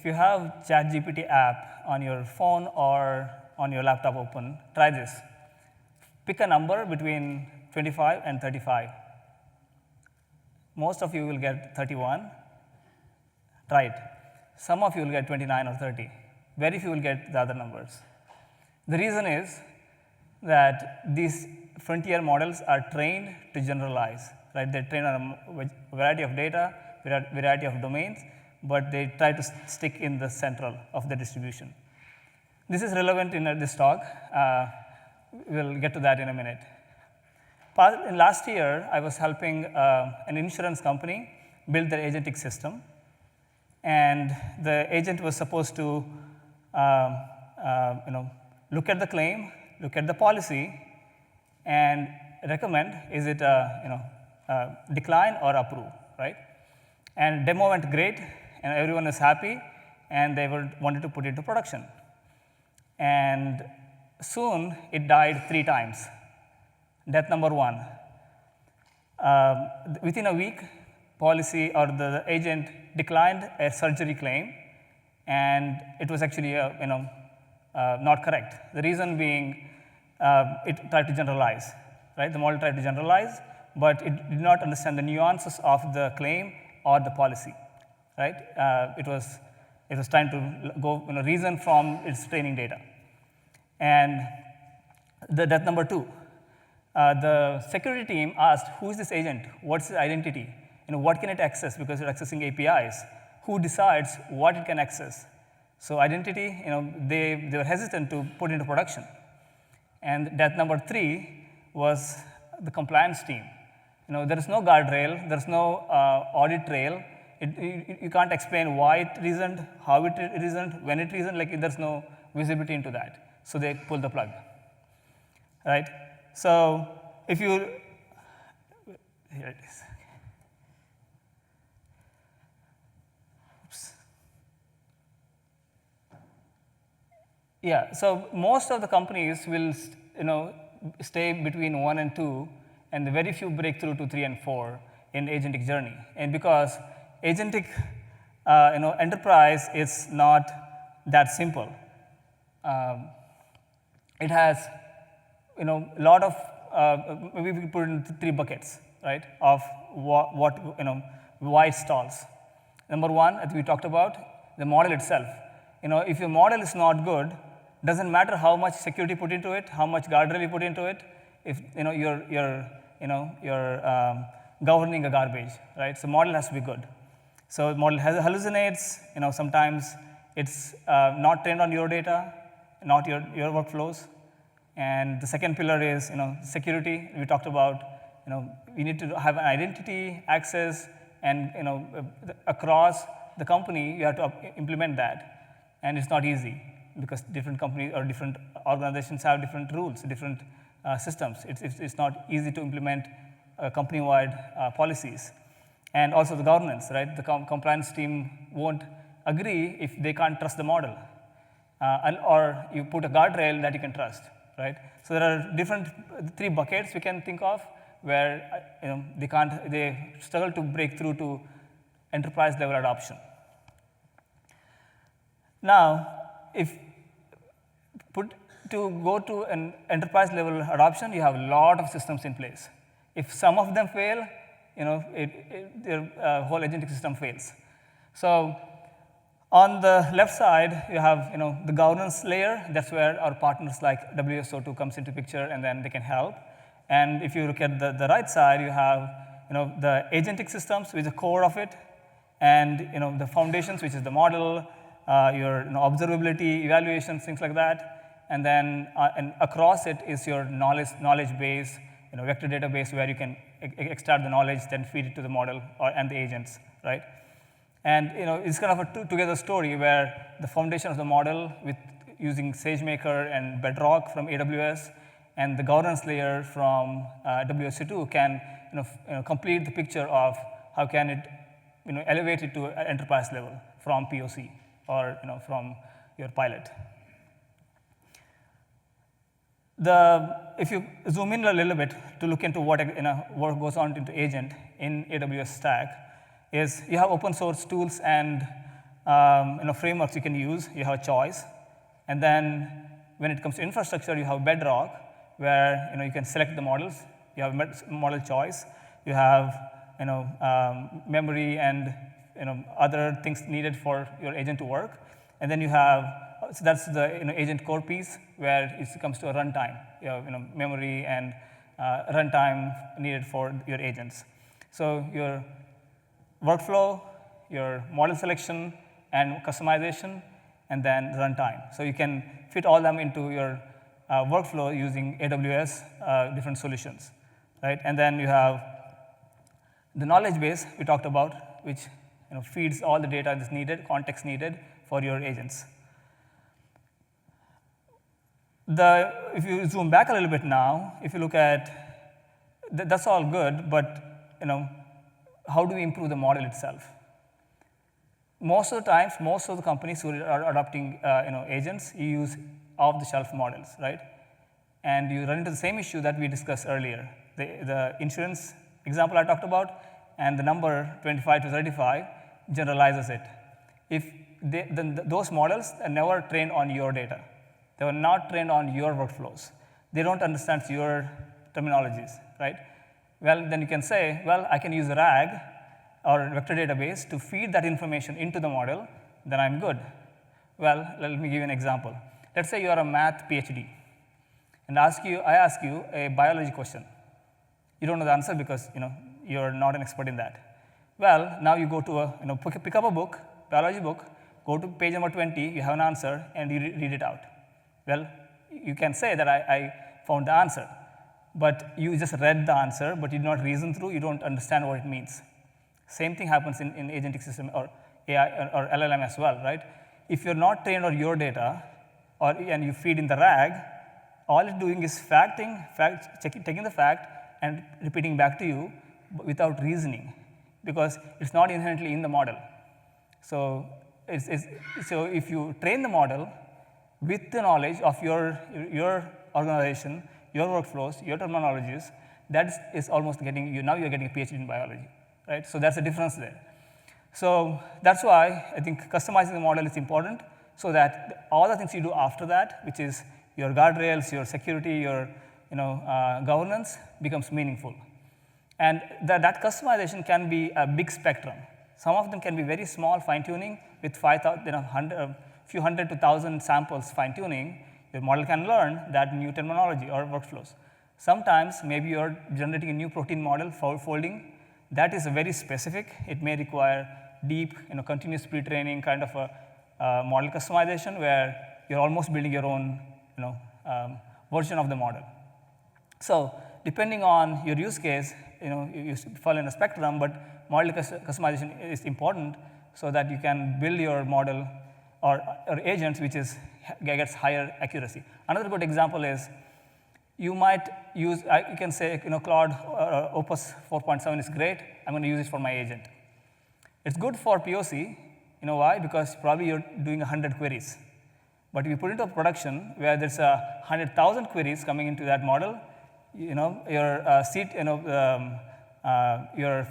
if you have ChatGPT app on your phone or on your laptop open, try this. Pick a number between 25 and 35. Most of you will get 31. Try it. Some of you will get 29 or 30. Very few will get the other numbers. The reason is that these frontier models are trained to generalize, right? They train on a variety of data, variety of domains, but they try to stick in the central of the distribution. This is relevant in this talk. We'll get to that in a minute. Last year, I was helping an insurance company build their agentic system. And the agent was supposed to look at the claim, look at the policy, and recommend, is it a decline or approve, right? And demo went great, and everyone was happy, and they wanted to put it into production. And soon, it died 3 times. Death number 1. Within a week, policy or the agent declined a surgery claim, and it was actually not correct. The reason being, it tried to generalize, right? The model tried to generalize, but it did not understand the nuances of the claim or the policy, right? It was trying to go reason from its training data. And the death number 2, the security team asked, who is this agent? What's its identity? What can it access because it's accessing APIs? Who decides what it can access? So identity, they were hesitant to put into production. And death number 3 was the compliance team. There is no guardrail, there's no audit trail. You can't explain why it reasoned, how it reasoned, when it reasoned, like there's no visibility into that. So they pulled the plug, right? So if you, here it is. Oops. Yeah, so most of the companies will, stay between 1 and 2, and very few break through to 3 and 4 in agentic journey. And because agentic, enterprise is not that simple. It has, a lot of, maybe we put it in 3 buckets, right, of why it stalls. Number 1, as we talked about, the model itself. If your model is not good, doesn't matter how much security you put into it, how much guardrail you put into it, if you're governing a garbage, right? So model has to be good. So the model hallucinates, sometimes it's not trained on your data, not your workflows. And the second pillar is, security. We talked about, you need to have an identity, access, and across the company, you have to implement that. And it's not easy because different companies or different organizations have different rules, different systems. It's not easy to implement company-wide policies. And also the governance, right? The compliance team won't agree if they can't trust the model. Or you put a guardrail that you can trust, right? So there are different 3 buckets we can think of where they struggle to break through to enterprise level adoption. Now, to go to an enterprise level adoption, you have a lot of systems in place. If some of them fail, their whole agentic system fails. So on the left side, you have the governance layer. That's where our partners like WSO2 comes into picture, and then they can help. And if you look at the right side, you have the agentic systems, which is the core of it, and the foundations, which is the model, your observability, evaluations, things like that. And then and across it is your knowledge base, vector database where you can extract the knowledge, then feed it to the model and the agents, right? And it's kind of a together story where the foundation of the model with using SageMaker and Bedrock from AWS and the governance layer from WSO2 can complete the picture of how can it elevate it to an enterprise level from POC or from your pilot. If you zoom in a little bit to look into what goes on into agent in AWS stack, is you have open source tools and frameworks you can use. You have a choice. And then when it comes to infrastructure, you have Bedrock, where you can select the models. You have model choice. You have memory and other things needed for your agent to work. And then you have, so that's the agent core piece, where it comes to a runtime. You have memory and runtime needed for your agents. So your workflow, your model selection, and customization, and then runtime. So you can fit all them into your workflow using AWS different solutions, right? And then you have the knowledge base we talked about, which feeds all the data that's needed, context needed for your agents. If you zoom back a little bit now, if you look at, that's all good, but how do we improve the model itself? Most of the times, most of the companies who are adopting agents, you use off-the-shelf models, right? And you run into the same issue that we discussed earlier. The insurance example I talked about, and the number 25 to 35 generalizes it. If those models are never trained on your data. They were not trained on your workflows. They don't understand your terminologies, right? Well, then you can say, well, I can use RAG or vector database to feed that information into the model, then I'm good. Well, let me give you an example. Let's say you are a math PhD, and I ask you a biology question. You don't know the answer because you're not an expert in that. Well, now you go to pick up a book, biology book, go to page number 20, you have an answer, and you read it out. Well, you can say that I found the answer, but you just read the answer, but you did not reason through, you don't understand what it means. Same thing happens in agentic system or AI or LLM as well, right? If you're not trained on your data, and you feed in the RAG, all it's doing is taking the fact and repeating back to you without reasoning, because it's not inherently in the model. So if you train the model with the knowledge of your organization, your workflows, your terminologies, that is almost getting you, now you're getting a PhD in biology, right? So that's the difference there. So that's why I think customizing the model is important, so that all the things you do after that, which is your guardrails, your security, your governance, becomes meaningful. And that customization can be a big spectrum. Some of them can be very small fine-tuning with a few hundred to 1,000 samples fine-tuning. Your model can learn that new terminology or workflows. Sometimes maybe you're generating a new protein model for folding. That is very specific. It may require deep, continuous pre-training kind of a model customization, where you're almost building your own, version of the model. So depending on your use case, you fall in a spectrum, but model customization is important so that you can build your model or agents which gets higher accuracy. Another good example is you might use, you can say, Claude Opus 4.7 is great. I'm going to use it for my agent. It's good for POC. Why? Because probably you're doing 100 queries. But if you put it into production where there's 100,000 queries coming into that model, your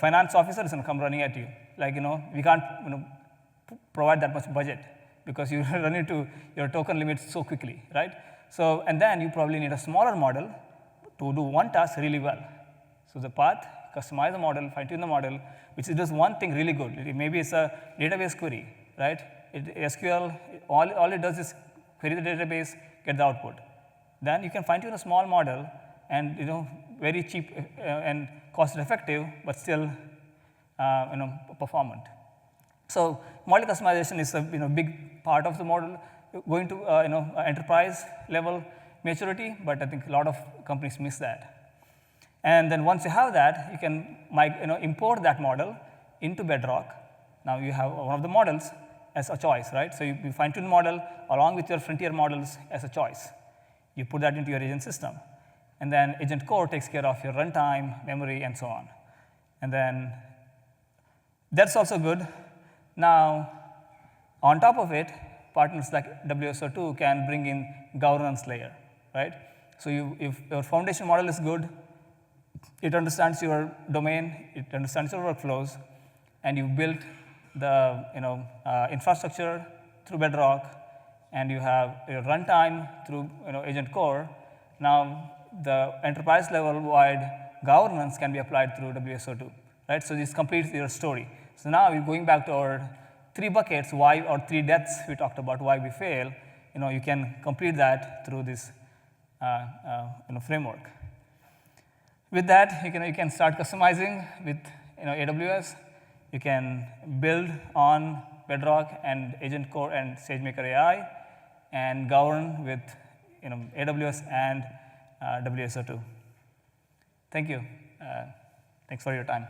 finance officer is going to come running at you. Like, we can't provide that much budget because you run into your token limits so quickly, right? So, and then you probably need a smaller model to do one task really well. So the path, customize the model, fine-tune the model, which does one thing really good. Maybe it's a database query, right? SQL, all it does is query the database, get the output. Then you can fine-tune a small model and very cheap and cost-effective, but still performant. So model customization is a big part of the model, going to enterprise level maturity, but I think a lot of companies miss that. And then once you have that, you can import that model into Bedrock. Now you have one of the models as a choice, right? So you fine-tune the model along with your frontier models as a choice. You put that into your agent system. And then agent core takes care of your runtime, memory, and so on. And then that's also good. Now, on top of it, partners like WSO2 can bring in governance layer, right? So if your foundation model is good, it understands your domain, it understands your workflows, and you built the infrastructure through Bedrock, and you have your runtime through Agent Core. Now the enterprise level wide governance can be applied through WSO2, right? So this completes your story. So now we're going back to our 3 buckets, why, or 3 deaths we talked about, why we fail. You can complete that through this framework. With that, you can start customizing with AWS. You can build on Bedrock and Agent Core and SageMaker AI, and govern with AWS and WSO2. Thank you. Thanks for your time.